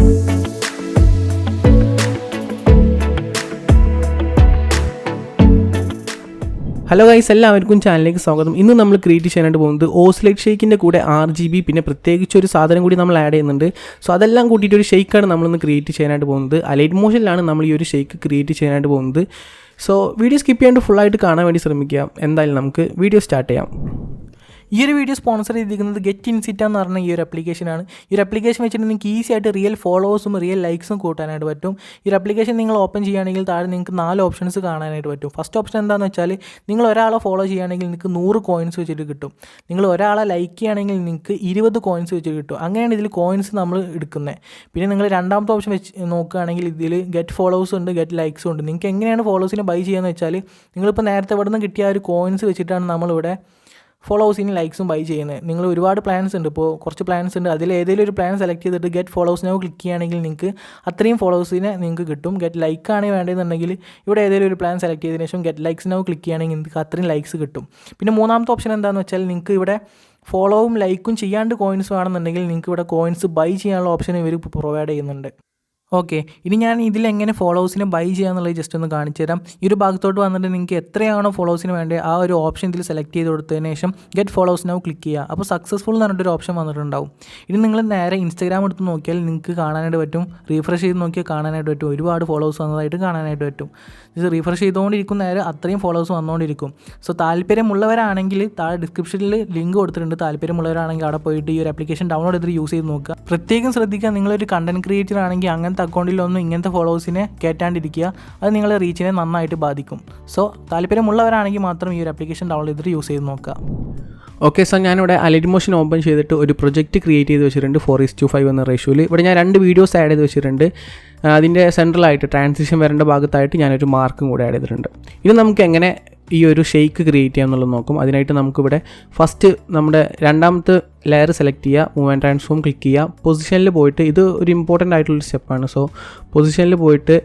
Hello guys, എല്ലാവർക്കും ചാനലിലേക്ക് സ്വാഗതം. ഇന്ന് നമ്മൾ ക്രിയേറ്റ് ചെയ്യാനായിട്ട് പോകുന്നത് ഓസ്ലേറ്റ് ഷെയ്ക്കിൻ്റെ കൂടെ RGB പിന്നെ പ്രത്യേകിച്ച് ഒരു സാധനം കൂടി നമ്മൾ ആഡ് ചെയ്യുന്നുണ്ട്. സോ അതെല്ലാം കൂട്ടിയിട്ട് ഒരു ഷെയ്ക്കാണ് നമ്മളൊന്ന് ക്രിയേറ്റ് ചെയ്യാനായിട്ട് പോകുന്നത്. അലൈറ്റ് മോഷനിലാണ് നമ്മൾ ഈ ഒരു ഷെയ്ക്ക് ക്രിയേറ്റ് ചെയ്യാനായിട്ട് പോകുന്നത്. സോ വീഡിയോ സ്കിപ്പ് ചെയ്യാണ്ട് ഫുള്ളായിട്ട് കാണാൻ വേണ്ടി ശ്രമിക്കുക. എന്തായാലും നമുക്ക് വീഡിയോ സ്റ്റാർട്ട് ചെയ്യാം. ഈ ഒരു വീഡിയോ സ്പോൺസർ ചെയ്തിരിക്കുന്നത് ഗെറ്റ് ഇൻസിറ്റ എന്ന് പറഞ്ഞ ഈ ഒരു ആപ്ലിക്കേഷനാണ്. ഈ ഒരു ആപ്ലിക്കേഷൻ വെച്ചിട്ട് നിങ്ങൾക്ക് ഈസി ആയിട്ട് റിയൽ ഫോളോവേഴ്സും റിയൽ ലൈക്സും കൂട്ടാനായിട്ട് പറ്റും. ഈ ഒരു ആപ്ലിക്കേഷൻ നിങ്ങൾ ഓപ്പൺ ചെയ്യുകയാണെങ്കിൽ താഴെ നിങ്ങൾക്ക് 4 ഓപ്ഷൻസ് കാണാനായിട്ട് പറ്റും. ഫസ്റ്റ് ഓപ്ഷൻ എന്താണെന്ന് വെച്ചാൽ നിങ്ങൾ ഒരാളെ ഫോളോ ചെയ്യുകയാണെങ്കിൽ നിങ്ങൾക്ക് 100 കോയിൻസ് വെച്ചിട്ട് കിട്ടും. നിങ്ങൾ ഒരാളെ ലൈക്ക് ചെയ്യുകയാണെങ്കിൽ നിങ്ങൾക്ക് 20 കോയിൻസ് വെച്ചിട്ട് കിട്ടും. അങ്ങനെയാണ് ഇതിൽ കോയിൻസ് നമ്മൾ എടുക്കുന്നത്. പിന്നെ നിങ്ങൾ രണ്ടാമത്തെ ഓപ്ഷൻ വെച്ച് നോക്കുകയാണെങ്കിൽ ഇതിൽ ഗെറ്റ് ഫോളോവേഴ്സ് ഉണ്ട്, ഗെറ്റ് ലൈക്സും ഉണ്ട്. നിങ്ങൾക്ക് എങ്ങനെയാണ് ഫോളോവേഴ്സിനെ ബൈ ചെയ്യുകയെന്ന് വെച്ചാൽ നിങ്ങളിപ്പോൾ നേരത്തെ ഇവിടെ നിന്ന് കിട്ടിയ ഒരു കോയിൻസ് വെച്ചിട്ടാണ് നമ്മളിവിടെ ഫോളോവേഴ്സിന് ലൈക്സും ബൈ ചെയ്യുന്നത്. നിങ്ങൾ ഒരുപാട് പ്ലാൻസ് ഉണ്ട്, ഇപ്പോൾ കുറച്ച് പ്ലാൻസ് ഉണ്ട്. അതിൽ ഏതെങ്കിലും ഒരു പ്ലാൻ സെലക്ട് ചെയ്തിട്ട് ഗെറ്റ് ഫോളോവേഴ്സിനെ ക്ലിക്ക് ചെയ്യുകയാണെങ്കിൽ നിങ്ങൾക്ക് അത്രയും ഫോളോവേഴ്സിനെ നിങ്ങൾക്ക് കിട്ടും. ഗെറ്റ് ലൈക്ക് ആണ് വേണ്ടതെന്നുണ്ടെങ്കിൽ ഇവിടെ ഏതെങ്കിലും ഒരു പ്ലാൻ സെലക്ട് ചെയ്തതിനു ശേഷം ഗെറ്റ് ലൈക്സിനെ ക്ലിക്ക് ചെയ്യുകയാണെങ്കിൽ നിങ്ങൾക്ക് അത്രയും ലൈക്സ് കിട്ടും. പിന്നെ മൂന്നാമത്തെ ഓപ്ഷൻ എന്താണെന്ന് വെച്ചാൽ നിങ്ങൾക്ക് ഇവിടെ ഫോളോവും ലൈക്കും ചെയ്യാണ്ട് കോയിൻസ് വേണമെന്നുണ്ടെങ്കിൽ നിങ്ങൾക്ക് ഇവിടെ കോയിൻസ് ബൈ ചെയ്യാനുള്ള ഓപ്ഷൻ ഇവർ പ്രൊവൈഡ് ചെയ്യുന്നുണ്ട്. ഓക്കെ, ഇനി ഞാൻ ഇതിലെങ്ങനെ ഫോളോവേഴ്സിനെ ബൈ ചെയ്യാന്നുള്ളത് ജസ്റ്റ് ഒന്ന് കാണിച്ചു തരാം. ഈ ഒരു ഭാഗത്തോട്ട് വന്നിട്ട് നിങ്ങൾക്ക് എത്രയാണോ ഫോളോവേഴ്സിന് വേണ്ടത് ആ ഒരു ഓപ്ഷൻ ഇതിൽ സെലക്ട് ചെയ്ത് കൊടുത്തതിന് ശേഷം ഗെറ്റ് ഫോളോവേഴ്സ് നൗ ക്ലിക്ക് ചെയ്യുക. അപ്പോൾ സക്സസ്ഫുൾ എന്ന് പറഞ്ഞിട്ടൊരു ഓപ്ഷൻ വന്നിട്ടുണ്ടാവും. ഇനി നിങ്ങൾ നേരെ ഇൻസ്റ്റാഗ്രാം എടുത്ത് നോക്കിയാൽ നിങ്ങൾക്ക് കാണാനായിട്ട് പറ്റും, റീഫ്രഷ് ചെയ്ത് നോക്കിയാൽ കാണാനായിട്ട് പറ്റും, ഒരുപാട് ഫോളോവേഴ്സ് വന്നതായിട്ട് കാണാനായിട്ട് പറ്റും. ഇത് റീഫ്രഷ് ചെയ്തുകൊണ്ടിരിക്കുന്ന നേരെ അത്രയും ഫോളോവേഴ്സ് വന്നുകൊണ്ടിരിക്കും. സോ താല്പര്യമുള്ളവരാണെങ്കിൽ താഴെ ഡിസ്ക്രിപ്ഷനിൽ ലിങ്ക് കൊടുത്തിട്ടുണ്ട്. താല്പര്യമുള്ളവരാണെങ്കിൽ അവിടെ പോയിട്ട് ഈ ഒരു ആപ്ലിക്കേഷൻ ഡൗൺലോഡ് ചെയ്ത് യൂസ് ചെയ്ത് നോക്കുക. പ്രത്യേകം ശ്രദ്ധിക്കുക, നിങ്ങളൊരു കണ്ടന്റ് ക്രിയേറ്റർ ആണെങ്കിൽ അങ്ങനത്തെ അക്കൗണ്ടിലൊന്നും ഇങ്ങനത്തെ ഫോളോവേഴ്സിനെ കയറ്റാണ്ടിരിക്കുക. അത് നിങ്ങളുടെ റീച്ചിനെ നന്നായിട്ട് ബാധിക്കും. സോ താല്പര്യമുള്ളവരാണെങ്കിൽ മാത്രം ഈ ഒരു ആപ്ലിക്കേഷൻ ഡൗൺലോഡ് ചെയ്തിട്ട് യൂസ് ചെയ്ത് നോക്കുക. ഓക്കെ, സോ ഞാനിവിടെ അലൈറ്റ്മോഷൻ ഓപ്പൺ ചെയ്തിട്ട് ഒരു പ്രൊജക്റ്റ് ക്രിയേറ്റ് ചെയ്ത് വെച്ചിട്ടുണ്ട് 4:5 എന്ന റേഷ്യോയിൽ. ഇവിടെ ഞാൻ 2 വീഡിയോസ് ആഡ് ചെയ്ത് വെച്ചിട്ടുണ്ട്. അതിൻ്റെ സെൻട്രലായിട്ട് ട്രാൻസിഷൻ വരേണ്ട ഭാഗത്തായിട്ട് ഞാനൊരു മാർക്കും കൂടെ ആഡ് ചെയ്തിട്ടുണ്ട്. ഇനി നമുക്ക് എങ്ങനെ ഈ ഒരു ഷെയ്ക്ക് ക്രിയേറ്റ് ചെയ്യാമെന്നുള്ളത് നോക്കും. അതിനായിട്ട് നമുക്കിവിടെ ഫസ്റ്റ് നമ്മുടെ രണ്ടാമത്തെ ലെയർ സെലക്ട് ചെയ്യുക, മൂവ് ആൻഡ് ട്രാൻസ്ഫോം ക്ലിക്ക് ചെയ്യുക. പൊസിഷനിൽ പോയിട്ട് ഇത് ഒരു ഇമ്പോർട്ടൻ്റ് ആയിട്ടുള്ളൊരു സ്റ്റെപ്പാണ്. സോ പൊസിഷനിൽ പോയിട്ട്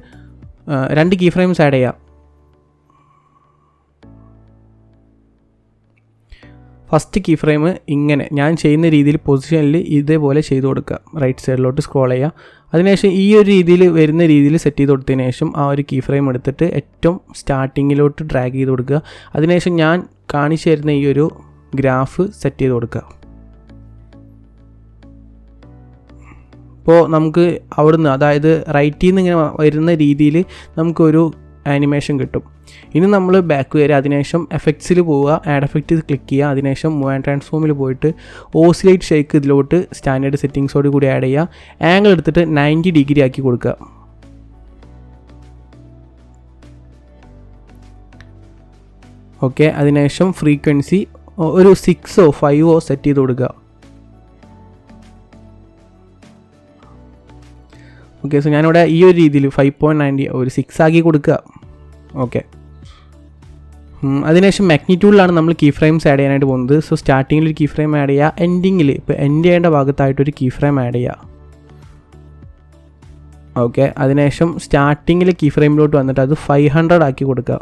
2 കീ ഫ്രെയിംസ് ആഡ് ചെയ്യുക. ഫസ്റ്റ് കീ ഫ്രെയിം ഇങ്ങനെ ഞാൻ ചെയ്യുന്ന രീതിയിൽ പൊസിഷനിൽ ഇതേപോലെ ചെയ്ത് കൊടുക്കുക. റൈറ്റ് സൈഡിലോട്ട് സ്ക്രോൾ ചെയ്യുക. അതിനുശേഷം ഈ ഒരു രീതിയിൽ വരുന്ന രീതിയിൽ സെറ്റ് ചെയ്ത് കൊടുത്തതിന് ശേഷം ആ ഒരു കീ ഫ്രെയിം എടുത്തിട്ട് ഏറ്റവും സ്റ്റാർട്ടിങ്ങിലോട്ട് ഡ്രാഗ് ചെയ്ത് കൊടുക്കുക. അതിനുശേഷം ഞാൻ കാണിച്ചു തരുന്ന ഈ ഒരു ഗ്രാഫ് സെറ്റ് ചെയ്ത് കൊടുക്കുക. ഇപ്പോൾ നമുക്ക് അവിടുന്ന്, അതായത് റൈറ്റിൽ നിന്ന് ഇങ്ങനെ വരുന്ന രീതിയിൽ നമുക്കൊരു ആനിമേഷൻ കിട്ടും. ഇനി നമ്മൾ ബാക്ക് വരിക, അതിനുശേഷം എഫക്ട്സിൽ പോവുക, ആഡ് എഫക്റ്റ് ക്ലിക്ക് ചെയ്യുക. അതിനുശേഷം മൂവ് ആൻഡ് ട്രാൻസ്ഫോമിൽ പോയിട്ട് ഓസിലേറ്റ് ഷേക്ക് ഇതിലോട്ട് സ്റ്റാൻഡേർഡ് സെറ്റിങ്സോട് കൂടി ആഡ് ചെയ്യുക. ആംഗിൾ എടുത്തിട്ട് 90 ഡിഗ്രി ആക്കി കൊടുക്കുക. ഓക്കെ, അതിനുശേഷം ഫ്രീക്വൻസി ഒരു 6 or 5 സെറ്റ് ചെയ്ത് കൊടുക്കുക. ഓക്കെ, സോ ഞാനിവിടെ ഈ ഒരു രീതിയിൽ 5.90 ഒരു 6 ആക്കി കൊടുക്കുക. ഓക്കെ, അതിനുശേഷം മാഗ്നിറ്റ്യൂഡിലാണ് നമ്മൾ കീ ഫ്രെയിംസ് ആഡ് ചെയ്യാനായിട്ട് പോകുന്നത്. സോ സ്റ്റാർട്ടിങ്ങിൽ ഒരു കീ ഫ്രെയിം ആഡ് ചെയ്യുക, എൻഡിങ്ങിൽ ഇപ്പോൾ എൻഡ് ചെയ്യേണ്ട ഭാഗത്തായിട്ടൊരു കീ ഫ്രെയിം ആഡ് ചെയ്യുക. ഓക്കെ, അതിനുശേഷം സ്റ്റാർട്ടിങ്ങിൽ കീ ഫ്രെയിമിലോട്ട് വന്നിട്ട് അത് 500 ആക്കി കൊടുക്കുക.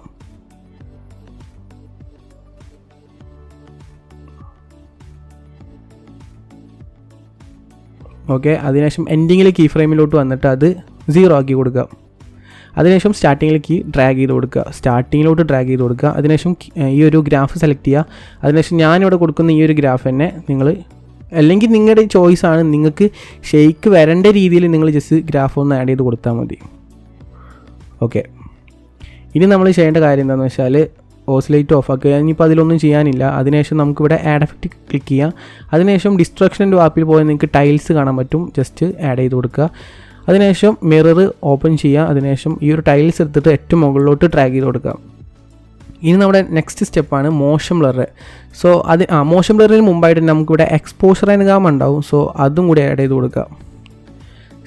ഓക്കെ, അതിനുശേഷം എൻഡിങ്ങിൽ കീ ഫ്രെയിമിലോട്ട് വന്നിട്ട് അത് 0 ആക്കി കൊടുക്കുക. അതിനുശേഷം സ്റ്റാർട്ടിങ്ങിലേക്ക് ഡ്രാഗ് ചെയ്ത് കൊടുക്കുക, സ്റ്റാർട്ടിങ്ങിലോട്ട് ഡ്രാഗ് ചെയ്ത് കൊടുക്കുക. അതിനുശേഷം ഈ ഒരു ഗ്രാഫ് സെലക്ട് ചെയ്യുക. അതിനുശേഷം ഞാനിവിടെ കൊടുക്കുന്ന ഈ ഒരു ഗ്രാഫ് തന്നെ നിങ്ങൾ, അല്ലെങ്കിൽ നിങ്ങളുടെ ചോയ്സാണ്, നിങ്ങൾക്ക് ഷെയ്ക്ക് വരേണ്ട രീതിയിൽ നിങ്ങൾ ജസ്റ്റ് ഗ്രാഫ് ഒന്ന് ആഡ് ചെയ്ത് കൊടുത്താൽ മതി. ഓക്കെ, ഇനി നമ്മൾ ചെയ്യേണ്ട കാര്യം എന്താണെന്ന് വെച്ചാൽ ഓസിലേറ്റ് ഓഫ് ആക്കുക. ഇനിയിപ്പോൾ അതിലൊന്നും ചെയ്യാനില്ല. അതിനുശേഷം നമുക്കിവിടെ ആഡ് എഫക്റ്റ് ക്ലിക്ക് ചെയ്യാം. അതിനുശേഷം ഡിസ്ട്രക്ഷൻ്റെ ആപ്പിൽ പോയി നിങ്ങൾക്ക് ടൈൽസ് കാണാൻ പറ്റും, ജസ്റ്റ് ആഡ് ചെയ്ത് കൊടുക്കുക. അതിനുശേഷം മിറർ ഓപ്പൺ ചെയ്യുക. അതിനുശേഷം ഈ ഒരു ടൈൽസ് എടുത്തിട്ട് ഏറ്റവും മുകളിലോട്ട് ഡ്രാഗ് ചെയ്ത് കൊടുക്കുക. ഇനി നമ്മുടെ നെക്സ്റ്റ് സ്റ്റെപ്പാണ് മോഷൻ ബ്ലർ. സോ മോഷൻ ബ്ലറിന് മുമ്പായിട്ട് നമുക്കിവിടെ എക്സ്പോഷർ ആൻഡ് ഗാം ഉണ്ടാവും. സോ അതും കൂടി ആഡ് ചെയ്ത് കൊടുക്കുക.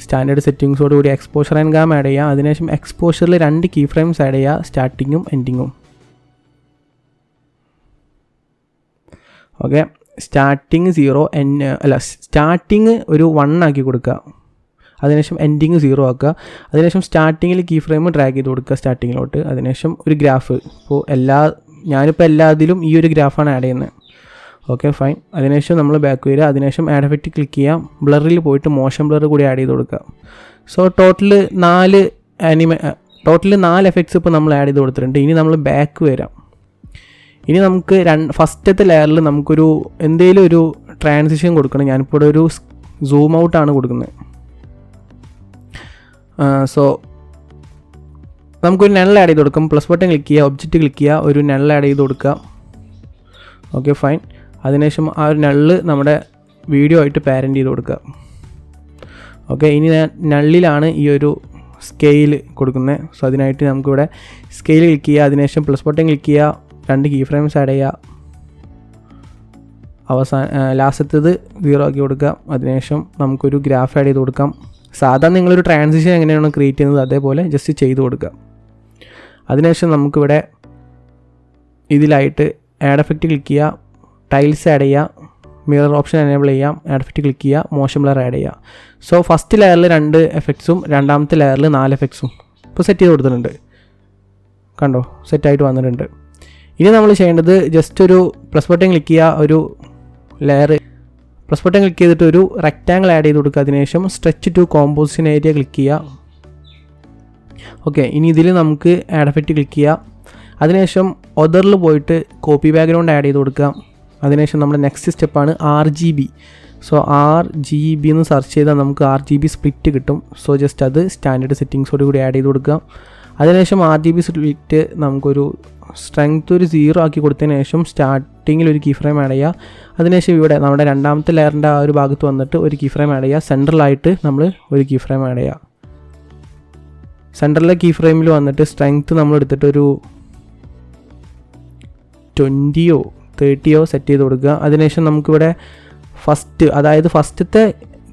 സ്റ്റാൻഡേർഡ് സെറ്റിങ്സോട് കൂടി എക്സ്പോഷർ ആൻഡ് ഗാം ആഡ് ചെയ്യുക. അതിനുശേഷം എക്സ്പോഷറിൽ 2 കീ ഫ്രെയിംസ് ആഡ് ചെയ്യുക, സ്റ്റാർട്ടിങ്ങും എൻഡിങ്ങും. ഓക്കെ, സ്റ്റാർട്ടിങ് 0 സ്റ്റാർട്ടിങ് ഒരു 1 ആക്കി കൊടുക്കുക. അതിനുശേഷം എൻഡിങ് 0 ആക്കുക. അതിനുശേഷം സ്റ്റാർട്ടിങ്ങിൽ കീ ഫ്രെയിം ഡ്രാഗ് ചെയ്ത് കൊടുക്കുക സ്റ്റാർട്ടിങ്ങിലോട്ട്. അതിനുശേഷം ഒരു ഗ്രാഫ്, ഇപ്പോൾ ഞാനിപ്പോൾ എല്ലാത്തിലും ഈ ഒരു ഗ്രാഫാണ് ആഡ് ചെയ്യുന്നത്. Okay fine. അതിനുശേഷം നമ്മൾ ബാക്ക് വരിക. അതിനുശേഷം ആഡ് എഫക്റ്റ് ക്ലിക്ക് ചെയ്യാം. ബ്ലറിൽ പോയിട്ട് മോഷൻ ബ്ലർ കൂടി ആഡ് ചെയ്ത് കൊടുക്കുക. സോ ടോട്ടൽ 4 എഫക്ട്സ് ഇപ്പോൾ നമ്മൾ ആഡ് ചെയ്ത് കൊടുത്തിട്ടുണ്ട്. ഇനി നമ്മൾ ബാക്ക് വരാം. ഇനി നമുക്ക് ഫസ്റ്റത്തെ ലെയറിൽ നമുക്കൊരു എന്തെങ്കിലും ഒരു ട്രാൻസിഷൻ കൊടുക്കണം. ഞാനിപ്പോൾ ഇവിടെ ഒരു സൂം ഔട്ടാണ് കൊടുക്കുന്നത്. സോ നമുക്കൊരു നൾ ആഡ് ചെയ്ത് കൊടുക്കാം. പ്ലസ് ബട്ടൺ ക്ലിക്ക് ചെയ്യുക, ഒബ്ജക്റ്റ് ക്ലിക്ക് ചെയ്യുക, ഒരു നൾ ആഡ് ചെയ്ത് കൊടുക്കുക. Okay fine. അതിനുശേഷം ആ ഒരു നള്ള് നമ്മുടെ വീഡിയോ ആയിട്ട് പാരൻ്റ് ചെയ്ത് കൊടുക്കുക. ഓക്കെ, ഇനി നള്ളിലാണ് ഈ ഒരു സ്കെയിൽ കൊടുക്കുന്നത്. സോ അതിനായിട്ട് നമുക്കിവിടെ സ്കെയിൽ ക്ലിക്ക് ചെയ്യുക. അതിനുശേഷം പ്ലസ് ബട്ടൺ ക്ലിക്ക് ചെയ്യുക, 2 കീ ഫ്രെയിംസ് ആഡ് ചെയ്യുക. ലാസ്റ്റത്തത് 0 ആക്കി കൊടുക്കുക. അതിനുശേഷം നമുക്കൊരു ഗ്രാഫ് ആഡ് ചെയ്ത് കൊടുക്കാം. സാധാരണ നിങ്ങളൊരു ട്രാൻസിഷൻ എങ്ങനെയാണോ ക്രിയേറ്റ് ചെയ്യുന്നത് അതേപോലെ ജസ്റ്റ് ചെയ്ത് കൊടുക്കുക. അതിനുശേഷം നമുക്കിവിടെ ഇതിലായിട്ട് ആഡ് എഫക്റ്റ് ക്ലിക്ക് ചെയ്യുക, ടൈൽസ് ആഡ് ചെയ്യുക, മിറർ ഓപ്ഷൻ എനേബിൾ ചെയ്യാം, ആഡ് എഫക്റ്റ് ക്ലിക്ക് ചെയ്യുക, മോഷൻ ബ്ലർ ആഡ് ചെയ്യുക. സോ ഫസ്റ്റ് ലെയറിൽ 2 എഫക്ട്സും രണ്ടാമത്തെ ലെയറിൽ 4 എഫക്ട്സും ഇപ്പോൾ സെറ്റ് ചെയ്ത് കൊടുത്തിട്ടുണ്ട്. കണ്ടോ, സെറ്റായിട്ട് വന്നിട്ടുണ്ട്. ഇനി നമ്മൾ ചെയ്യേണ്ടത് ജസ്റ്റ് ഒരു പ്ലസ് ബട്ടൺ ക്ലിക്ക് ചെയ്യുക, ഒരു ലെയർ പ്ലസ് ബട്ടൺ ക്ലിക്ക് ചെയ്തിട്ട് ഒരു റെക്റ്റാങ്കിൾ ആഡ് ചെയ്ത് കൊടുക്കുക. അതിനുശേഷം stretch to composition area click ചെയ്യുക. ഓക്കെ, ഇനി ഇതിൽ നമുക്ക് ആഡ് എഫക്റ്റ് ക്ലിക്ക് ചെയ്യുക. അതിനുശേഷം ഒതറിൽ പോയിട്ട് കോപ്പി ബാക്ക്ഗ്രൗണ്ട് ആഡ് ചെയ്ത് കൊടുക്കുക. അതിനുശേഷം നമ്മുടെ നെക്സ്റ്റ് സ്റ്റെപ്പാണ് RGB. സോ RGB എന്ന് സെർച്ച് ചെയ്താൽ നമുക്ക് RGB സ്പ്ലിറ്റ് കിട്ടും. സോ ജസ്റ്റ് അത് സ്റ്റാൻഡേർഡ് സെറ്റിങ്സോട് കൂടി ആഡ് ചെയ്ത് കൊടുക്കുക. അതിനുശേഷം RGB സ്പ്ലിറ്റ് നമുക്കൊരു സ്ട്രെങ്ത് ഒരു 0 ആക്കി കൊടുത്തതിന് ശേഷം സ്റ്റാർട്ടിങ്ങിൽ ഒരു കീ ഫ്രെയിം ആഡ് ചെയ്യുക. അതിനുശേഷം ഇവിടെ നമ്മുടെ രണ്ടാമത്തെ ലെയറിൻ്റെ ആ ഒരു ഭാഗത്ത് വന്നിട്ട് ഒരു കീ ഫ്രെയിം ആഡ് ചെയ്യുക. സെൻട്രലായിട്ട് നമ്മൾ ഒരു കീ ഫ്രെയിം ആഡ് ചെയ്യുക. സെൻട്രലിലെ കീ ഫ്രെയിമിൽ വന്നിട്ട് സ്ട്രെങ്ത് നമ്മൾ എടുത്തിട്ട് ഒരു 20 or 30 സെറ്റ് ചെയ്ത് കൊടുക്കുക. അതിനുശേഷം നമുക്കിവിടെ ഫസ്റ്റത്തെ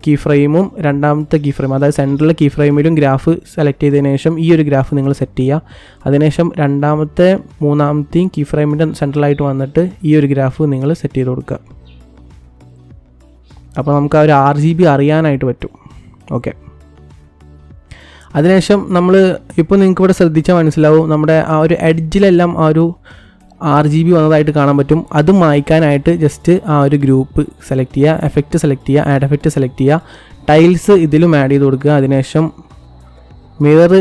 കീ ഫ്രെയിമും രണ്ടാമത്തെ കീ ഫ്രെയിം, അതായത് സെൻട്രലിലെ കീ ഫ്രെയിമിലും ഗ്രാഫ് സെലക്ട് ചെയ്തതിന് ശേഷം ഈ ഒരു ഗ്രാഫ് നിങ്ങൾ സെറ്റ് ചെയ്യുക. അതിനുശേഷം രണ്ടാമത്തെ മൂന്നാമത്തെയും കീ ഫ്രെയിമിൻ്റെ സെൻട്രലായിട്ട് വന്നിട്ട് ഈ ഒരു ഗ്രാഫ് നിങ്ങൾ സെറ്റ് ചെയ്ത് കൊടുക്കുക. അപ്പോൾ നമുക്ക് ആ ഒരു RGB അറിയാനായിട്ട് പറ്റും. ഓക്കെ, അതിനുശേഷം നമ്മൾ ഇപ്പോൾ നിങ്ങൾക്ക് ഇവിടെ ശ്രദ്ധിച്ചാൽ മനസ്സിലാവും, നമ്മുടെ ആ ഒരു എഡ്ജിലെല്ലാം ആ ഒരു RGB വന്നതായിട്ട് കാണാൻ പറ്റും. അത് മായ്ക്കാനായിട്ട് ജസ്റ്റ് ആ ഒരു ഗ്രൂപ്പ് സെലക്ട് ചെയ്യുക, എഫക്റ്റ് സെലക്ട് ചെയ്യുക, ആഡ് എഫക്റ്റ് സെലക്ട് ചെയ്യുക, ടൈൽസ് ഇതിലും ആഡ് ചെയ്ത് കൊടുക്കുക. അതിനുശേഷം മിറർ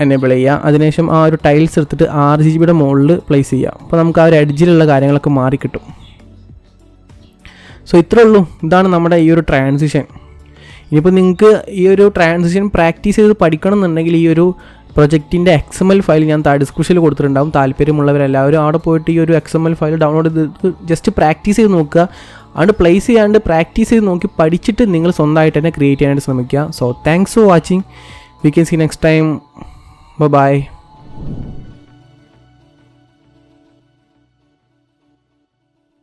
എനേബിൾ ചെയ്യുക. അതിനുശേഷം ആ ഒരു ടൈൽസ് എടുത്തിട്ട് RGBയുടെ മുകളിൽ പ്ലേസ് ചെയ്യുക. അപ്പോൾ നമുക്ക് ആ ഒരു എഡ്ജിലുള്ള കാര്യങ്ങളൊക്കെ മാറിക്കിട്ടും. സോ ഇത്രേ ഉള്ളൂ. ഇതാണ് നമ്മുടെ ഈ ഒരു ട്രാൻസിഷൻ. ഇനിയിപ്പോൾ നിങ്ങൾക്ക് ഈ ഒരു ട്രാൻസിഷൻ പ്രാക്ടീസ് ചെയ്ത് പഠിക്കണം എന്നുണ്ടെങ്കിൽ ഈ ഒരു പ്രൊജക്റ്റിൻ്റെ XML ഫയൽ ഞാൻ ഡിസ്ക്രിപ്ഷനിൽ കൊടുത്തിട്ടുണ്ടാകും. താല്പര്യമുള്ളവരെല്ലാവരും അവിടെ പോയിട്ട് ഈ ഒരു XML ഫയൽ ഡൗൺലോഡ് ചെയ്ത് ജസ്റ്റ് പ്രാക്ടീസ് ചെയ്ത് നോക്കുക. അത് പ്ലേസ് ചെയ്യാണ്ട് പ്രാക്ടീസ് ചെയ്ത് നോക്കി പഠിച്ചിട്ട് നിങ്ങൾ സ്വന്തമായിട്ട് തന്നെ ക്രിയേറ്റ് ചെയ്യാനായിട്ട് ശ്രമിക്കുക. So thanks for watching. We can see next time. By.